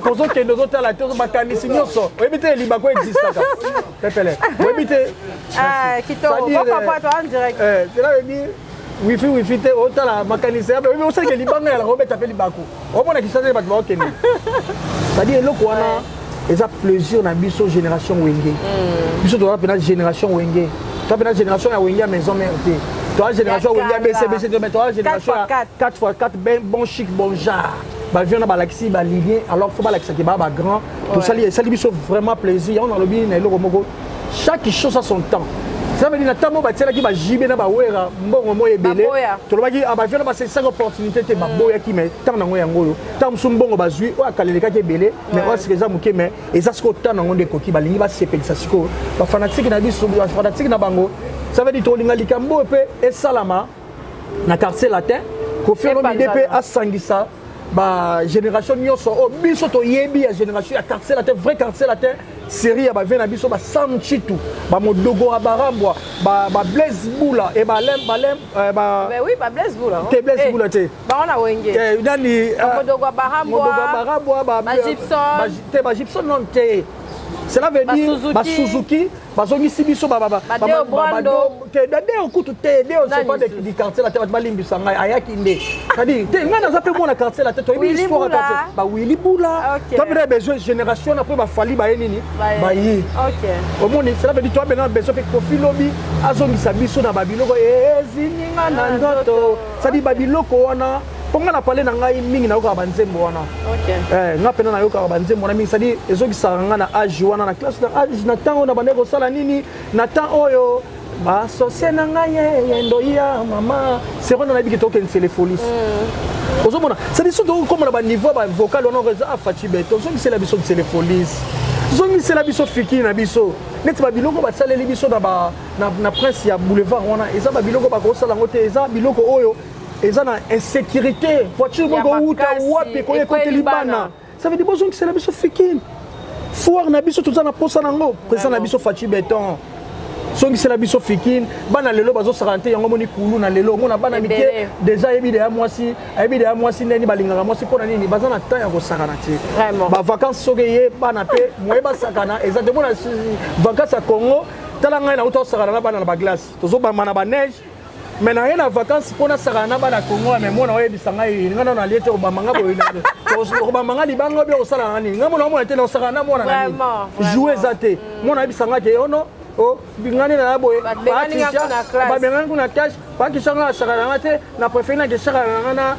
kozokende ozotala te makanisi nyonso oyebi te libako existaka pepele oyebi te wifi te otala makanisi yabe oyebi osalike libanga yala kobeta mpe libako omona Kinshasa bato baokende c'est-à-dire eloko wana eza plaisir na biso génération wenge biso toza mpena génération wenge toza mpena génération ya wenge ya maison mère te toza génération wenge ya bcbc mais toza génération ya 4x4 bon chic bon genre bavio na balakisi balilien alors faut balakisaki baa bagrand tosali esali biso vraiment plaisir yango nalobi na eloko moko chaque chose a son temps ça veut dire na tamo batielaki bajibe na bawera mbongo mo ebele tolobaki bavio na basesaka opportunité te baboyaki mais ntango nango yango oyo ntango mosu mbongo bazwi oyo akalelekaki ebele mais oyo sika eza moke mais eza sikoyo ntango nango nde ekoki balingi basepelisa sikoyo bafanatike na biso bafanatike na bango ça veut dire tolinga likambo oyo mpe esalama na quartier latin kofiolomide mpe asangisa ba génération nyonso o biso toyebi ya génération ya quartier latin vrai quartier latin série ya bavie na biso basam chitu bamodogo ya barambwa bablaise bula e balem oui bablaise bula te blaise bula te baona wenge nani modogo ya barambwa bagipson te bagipson non te cela veut dire basuzuki bazongisi biso dade okutu te de osofa du quartier la te bato balimbisa ngai ayaki nde c'est-à-dire te ngai naza mpe mona quartier la te toyebi histoire ya quartier bawili bula tobena besoin génération na mpe bafali baye nini baye omoni cela veut dire toabena besoin mpe kofi lobi azongisa biso na babiloko ezininga na ndoto c'est-à-dire babiloko wana ponga na pale na ngai mingi na yoka banzembo wana nga pena na yoka banzembo wana mingi c'est-à-dire ezokisaka nga na age wana na classe na age na temps oyo na bandeko kosala nini na temps oyo associé na ngai yendoya mama c'est on a dit que token c'est les folies ozomona c'est des choses comme la niveau vocal on a Fachi Beto c'est la biso c'est les folies zongi c'est la biso fiki na biso net ba biloko ba saleli biso na presse ya boulevard wana eza ba biloko ba ko sala ngote eza biloko oyo eza na insécurité voiture moko uta wapi ko écouter libana ça veut dire bonjour c'est la biso fiki foire na biso tout ça na posa nango président na biso Fachi Beton songi c'est la biso fikine bana lelo bazo sarante yango moni kulu na lelo mona bana mike déjà yebi de mwasi neni balingaka mwasi pona nini baza na temps ya ko sakana ti ba vacances sogeye bana pe moyeba sakana exactement na vacances à Congo tala ngai na uto sakana na bana na ba glace tozo ba mana ba neige mais na yena vacances pona sakana na bana Congo mais mona oyebisa ngai ngana na liete ba manga boyina to ba manga libango bi osala nani ngamona mona te na sakana na mona nani jouer zate mona yebisa ngai ke ono oh bingani na boye ba bengani kuna cash pa kisanga sakana te na préféré na sakana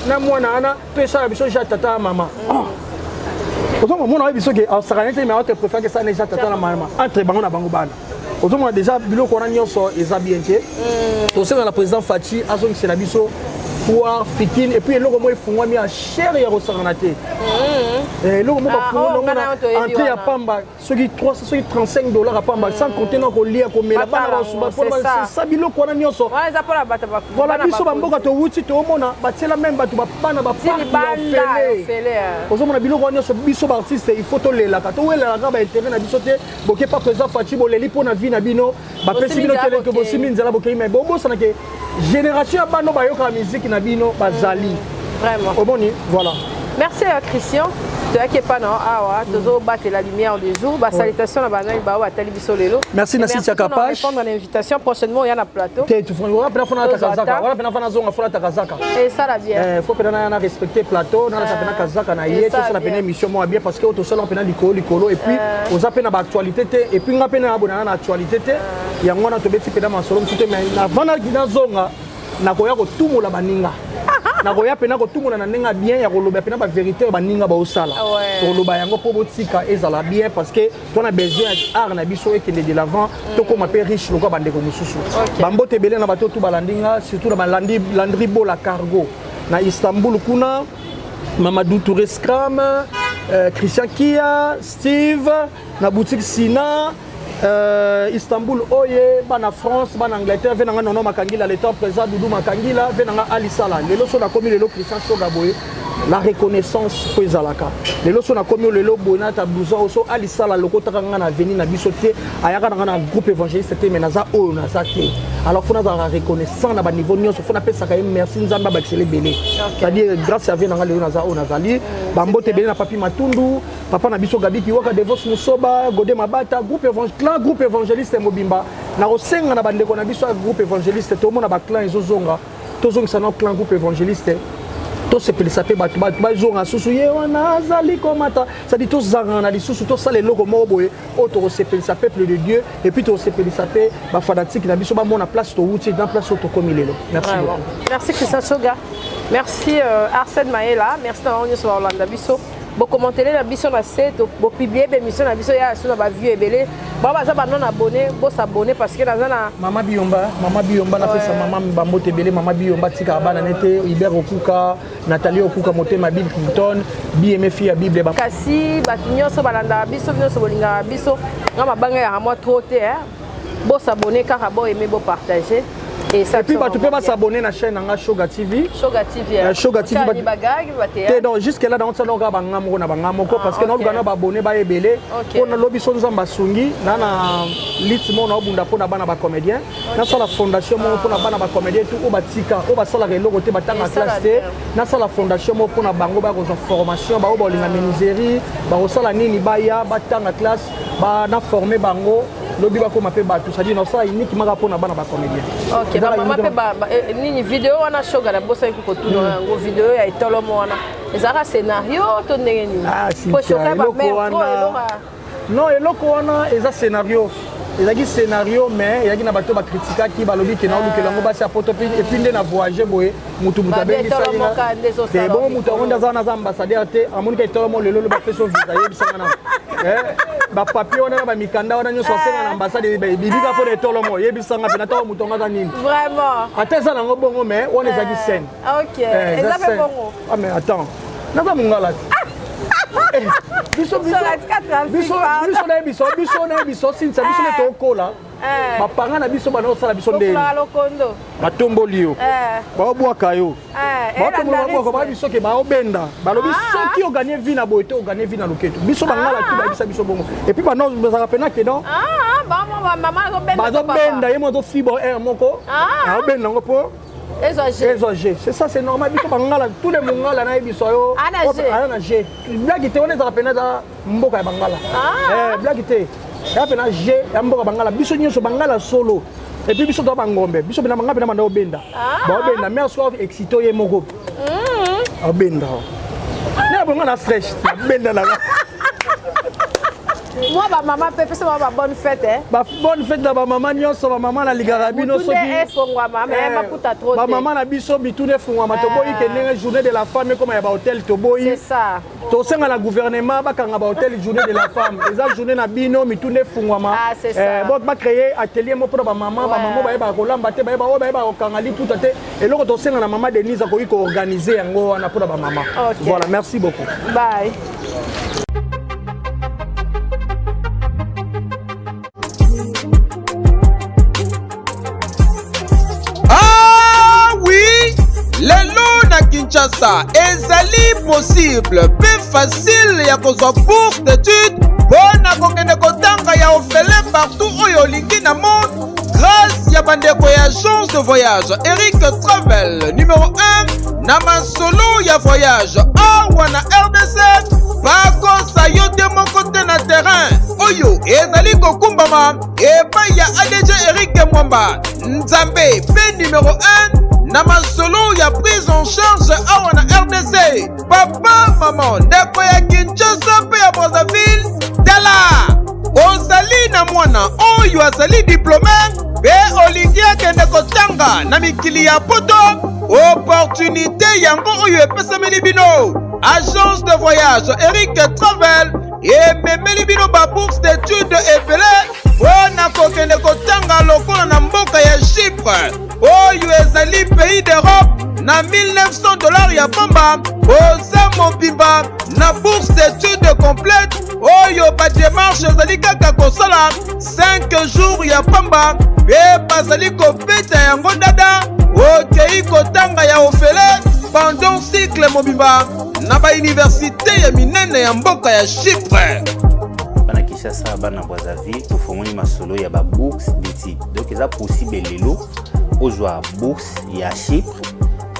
na mwana ana pe sa biso ja tata mama ozo mona biso ke sakana te mais on te préfère que ça ne ja tata na mama entre bango na bango bana ozo mona déjà biloko na nyonso eza bien te to se na la président Fachi azongi c'est la biso foire fikine et puis eloko mo efungwa mi a cher ya rosakana te eloko mo bafungwa entrée ya pamba soki 300 soki $35 à pamba sans compter na kolia komela bana basuba c'est ça biloko wana nyonso voilà biso bamboka to wuti to omona batiela même bato bapana bapafele ozomona biloko wana nyonso biso baartiste il faut tolelaka towelelaka baintérêt na biso te boke pa président Fachi boleli mpo na vi na bino bapesi bino keleke bosimbi nzela bokei mai bobosana ke génération ya bano bayoka musique na bino bazali vraiment omoni voilà merci Christian la lumière du jour. Salutation à Banay Bao à Talibiso Lelo. Merci Nassi Tchakapache. Répondre à l'invitation. Prochainement, il y a un plateau. Et ça la bien. Il faut que nous respecter plateau. Nous avons Kazaka na yé. Ça la peine émission moi bien parce que au sol on peut licolo et puis aux appels à actualité et puis on appelle à abonner à actualité. Il y a un autre petit peu d'amassolo. Mais avant na zonga na koya ko tumu la baninga. Na koya pena ko tumu na nenga bien ya koloba pena ba vérité baninga ba osala. Koloba yango po botika ezala bien parce que on a besoin art na biso ekende de l'avant to ko mape riche loko bande ko mususu. Bambo tebele na bato to balandinga surtout na balandi landri bola cargo na Istanbul kuna Mamadou Touré Scram Christian Kia Steve na boutique Sina Istanbul oye bana France bana Angleterre venanga nono makangila l'état présent Doudou makangila venanga Alisala lelo so na komi lelo Christian Sogaboye la reconnaissance faut ezalaka lelo so na komi lelo bonata blouson oso Alisala lokota kanga na venir na bisoté ayaka na groupe évangéliste te menaza oyo na zate alors faut na reconnaissant na ba niveau nyonso faut na pesa ka merci nzamba ba excellé belé c'est-à-dire grâce à venanga lelo naza oyo nazali bambote belé na papi matundu papa na biso Gabi Kiwaka Devos Musoba Godé Mabata groupe évangéliste Mobimba na osenga na bandeko na biso groupe évangéliste to mona ba clan ezozonga tozongisa na clan groupe évangéliste to sepelisa pe bato bazonga susu ye wana azali komata ça dit to zanga na lisusu to sala eloko moko boye o to sepelisa peuple de Dieu et puis to sepelisa pe ba fanatique na biso ba mona place to wuti dans place to komi lelo merci beaucoup merci Christian Soga merci Arsène Maëla merci na onyo so Orlando biso bo commenter la biso na set bo publier be mission na biso ya so na ba vieux ebele ba za ba non abonné bo s'abonner parce que na mama Biyomba na pesa mama Bambote belé mama Biyomba tika bana nete Hubert Okuka Nathalie Okuka Motema Bill Clinton BMF ya Bible ba kasi ba nyonso balanda biso nyonso bolinga biso ngama banga ya moi trop te bo s'abonner car bo aimer bo partager. Et puis tu peux s'abonner à la chaîne Shoga TV. Shoga TV. Shoga TV. Donc jusque là dans ça on va bangamo na bangamo parce que nous gana abonné ba ebele. On a lobby son zamba sungi na litmo na obunda pona bana ba comédien. Na ça la fondation mo pona bana ba comédien tout o batika o ba sala reloko te batanga classe te. Na ça la fondation mo pona bango ba ko formation ba o ba linga menuiserie ba ko sala nini ba ya batanga classe ba na former bango. Lobby ba ko mape ba tout ça dit non ça uniquement pour na bana ba comédien. OK mama pe ba nini vidéo wana shoga na bosa ko tout ngo vidéo ya itolomo wana ezaka scénario to ndenge nini po shoka ba non eloko wana eza scénario ezaki scénario mais ezaki na bato ba critique ki ba lobby ke na luke lango ba sa poto et puis na voyager boye mutu mutabe bisa te bon mutu onda za na ambassadeur te amonika itolomo lelo ba peso visa yebisa na ba papier wana na ba mikanda wana nyoso asenga na ambassade bibika pour etolo mo yebisanga pe na to mutonga ka nini. Vraiment. Ata ça nango bongo mais on est zaki scène. OK. Et ça fait bongo. Ah mais attends. Naka mungala. Biso sinsa biso ne tokola. Ba panga na biso bana osala biso ndeni. Batomboli yo. Ba bwaka yo. Ba tombola bwaka ba biso ke ba obenda. Ba lobi soki o gagner vie na boite o gagner vie na loketo. Biso bangala tu ba bisa biso bongo. Et puis ba non bazaka pena ke non. Maman obenda. Ba obenda yemo to fibo moko. Obenda ngo po. Exogé. C'est ça, c'est normal. Tous les mongala na biso yo. Ana G. Blague te on est rapena da mboka ya bangala. Blague te. Ya pena G ya mboka bangala. Biso nyoso bangala solo. Et puis biso do bangombe. Biso bena manga pena manda obenda. Ba obenda mais so excito ye moko. Obenda. Na bonga na fresh. Obenda la. Moi, ma maman peut faire ma bonne fête. Bonne fête de ma maman, ma maman la ligarabino soki. Ma maman la biso bitune fungwa matoboyi ke nenge journée de la femme comme ya ba hôtel toboyi. C'est ça. To senga la gouvernement ba kanga ba hôtel journée de la femme. Eza journée na bino mitune fungwa ma. Ah c'est ça. Bon ba créer atelier mo pour ba maman ba kolamba te ba kanga li tout te. Et loko to senga na maman Denise ko organiser yango wana pour ba maman. Voilà, merci beaucoup. Bye. Lelo na Kinshasa ezali possible peu facile ya kozwa bourse d'études bona kokende kotanga ya orphelin partout oyo olingi na monde grâce ya bandeko ya agence de voyage Eric Travel numéro 1 na masolo ya voyage awa na RDC bakosa yo te moko te na terrain oyo ezali kokumbama epai ya ADG Eric Mwamba Nzambe pe numéro 1 na masolo ya prise en charge awa na RDC papa maman ndeko ya Kinshasa pe ya Brazzaville tala ozali na mwana oyo azali diplômé pe olingi akende kotanga na mikili ya poto opportunité yango oyo epesameli bino agence de voyage Eric Travel ememeli bino ba bourse d'études ebele mpona kokende kotanga lokola na mboka ya Chypre oyo ezali pays d'Europe na $1900 ya pamba oza mobimba na bourse d'études complète oyo ba démarche ezali kaka kosala 5 jours ya pamba pe bazali kobeta yango dada okei kotanga ya ofele pendant cycle mobimba na ba université ya minene ya mboka ya Chypre. Bana Kinshasa bana Brazzaville tofongoli masolo ya ba bourse d'études donc eza possible lelo ozwa bourse ya Chypre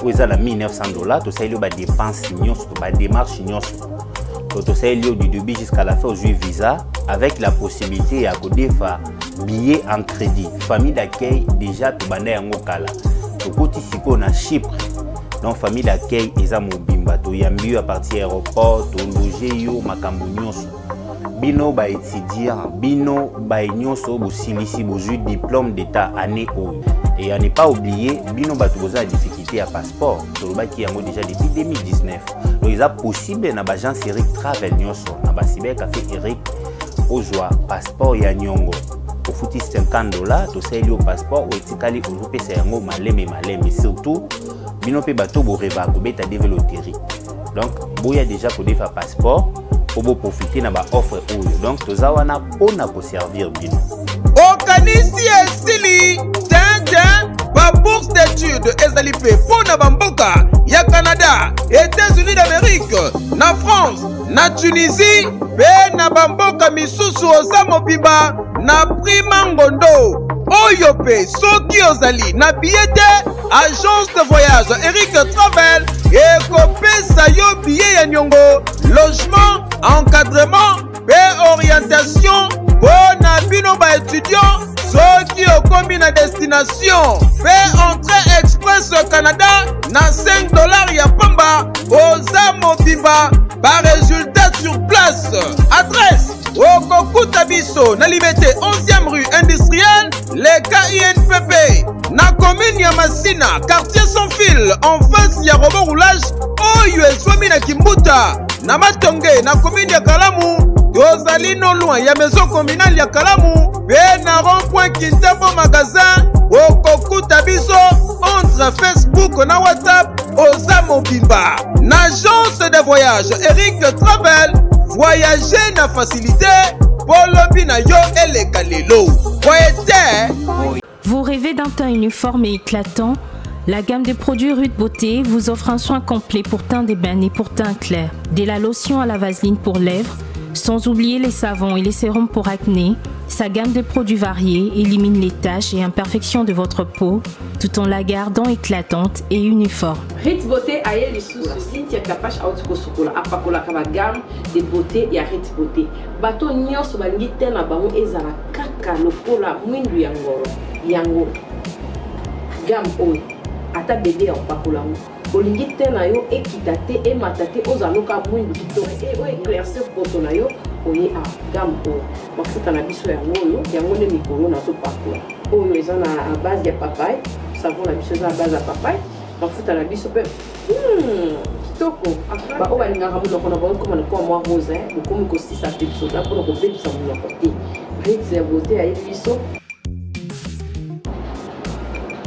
où ezala $1900 tosaleli ba dépense nyonso ba démarche nyonso tosaleli du début jusqu'à la fin ozwi visa avec la possibilité ya kodefa billet en crédit famille d'accueil déjà tobanda yango kala tokoti sikoyo na Chypre donc famille d'accueil eza mobimba toyambi yo à partir aéroport tologe yo makambo nyonso bino ba étudiant bino ba nyonso bosilisi bozwi diplôme d'état année oyo et à ne pas oublier bino bato boza la difficulté à passeport tolobaki yango déjà depuis 2019 donc eza possible na bagence Eric Travel nyonso na basiber café Eric ozwa passeport ya nyongo ofuti $50 tosaleli yo passeport oetikali ozopesa yango maleme surtout bino mpe bato boreva kobeta deve loterie donc boya déjà kodefa passeport pour profiter na ba offre oyo donc toza wana pona ko servir bino okanisi esili ba bourse d'études ezali pe pona bamboka ya Canada, États-Unis d'Amérique, na France, na Tunisie pe na bamboka misusu oza mobimba na prima ngondo oyo pe soki ozali na billet agence de voyage Eric Travel ekopesa yo billet ya nyongo logement encadrement pe orientation pona bino ba étudiant soki okomi na destination pe entrée express Canada na $5 ya pamba oza mobimba ba résultat sur place adresse okokuta biso na Liberté 11e rue industrielle le KINPP na commune ya Masina quartier sans fil en face ya robot roulage oyo ezwami na Kimbuta na Matonge na commune ya Kalamu tozali no loin ya maison communale ya Kalamu pe na rond-point Kintambo magasin okokuta biso entre Facebook na WhatsApp oza mobimba na agence de voyage Eric Travel voyager na facilité polobi na yo eleka lelo voyete. Vous rêvez d'un teint uniforme et éclatant? La gamme de produits Rude Beauté vous offre un soin complet pour teint d'ébène et pour teint clair. De la lotion à la vaseline pour lèvres, sans oublier les savons et les sérums pour acné. Sa gamme de produits variés élimine les taches et imperfections de votre peau tout en la gardant éclatante et uniforme. Rude Beauté a les sous Cynthia Kapash Autiko Sukola apakola kama gamme de beauté ya Rude Beauté. Bato nyonso balingi tena bango ezala kaka lokola mwindu ya ngoro. Yango gamme oyo ata bébé ya pakola olingi tena yo ekita te emata te ozaloka mwindu kitoko o éclaircir poto na yo oye a gamme oyo mafuta na biso yango nde mikolo nazopakola oyo eza na base ya papaye savon na biso eza na base ya papaye mafuta na biso mpe kitoko oyo balingaka monoko na bango koma nakoma mwa rose bokomi kosisa te biso ta mpona kobebisa monoko te Rude Beauté ayebi biso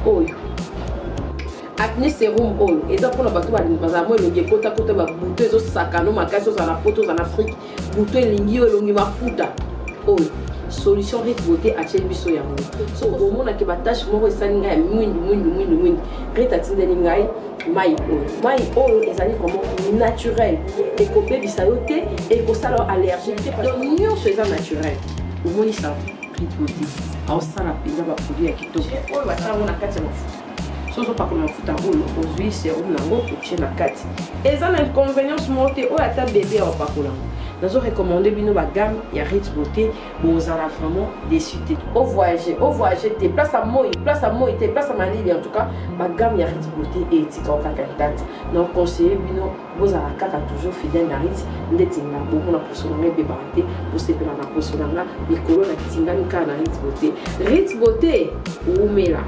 oyo acné sérum oyo eza mpona bato bazala mo elongi ekota babuto ezosakano makasi ozala na poto ozala na afrique buto elingi oyo elongi mafuta oyo solution Rude Beauté atie biso yango so omonaki batashe moko esali ngai ya mwindu Rude atindeli ngai mai oyo ezali vraiment naturel ekobebisa yo te ekosala yo allergie te donc nyonso eza naturel omoni sa Rude Beauté aosala mpenza baproduit ya kitoko oyo basalango na kati ya mafuta soso pakola mafuta oyo ozwi serum nango otie na kati eza na inconvénience moko te oyo ata bébé aopakola ngo nazorekomande bino bagamme ya Rude Beauté bozala vraiment déçu te ovoyage te place à moi te place à malili en tout cas bagamme ya Rude Beauté etikao kaka date donc conseiller bino bozala kaka toujours fidèle na Rude ndeti nga bomona poso nanga ebebaka te bosepela na poso nanga mikolo na tingani kaka na Rude Beauté Rude Beauté oumela.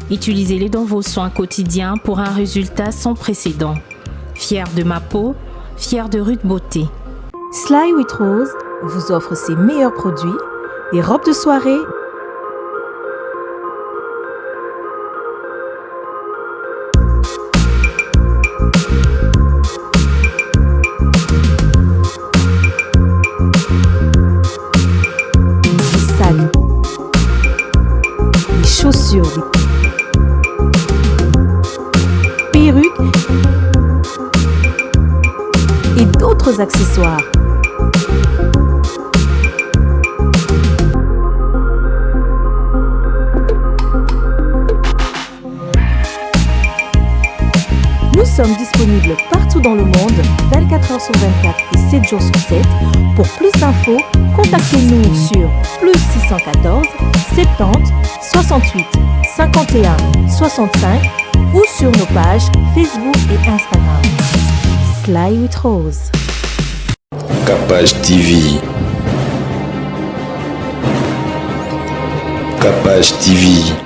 Utilisez-les dans vos soins quotidiens pour un résultat sans précédent. Fier de ma peau, fier de Rude Beauté. Sly with Rose vous offre ses meilleurs produits, les robes de soirée, les sacs, les chaussures, perruques et d'autres accessoires. Nous sommes disponibles partout dans le monde, 24 heures sur 24 et 7 jours sur 7. Pour plus d'infos, contactez-nous sur +614 70 68 51 65 ou sur nos pages Facebook et Instagram. Sly with Rose. Kapage TV. Kapage TV.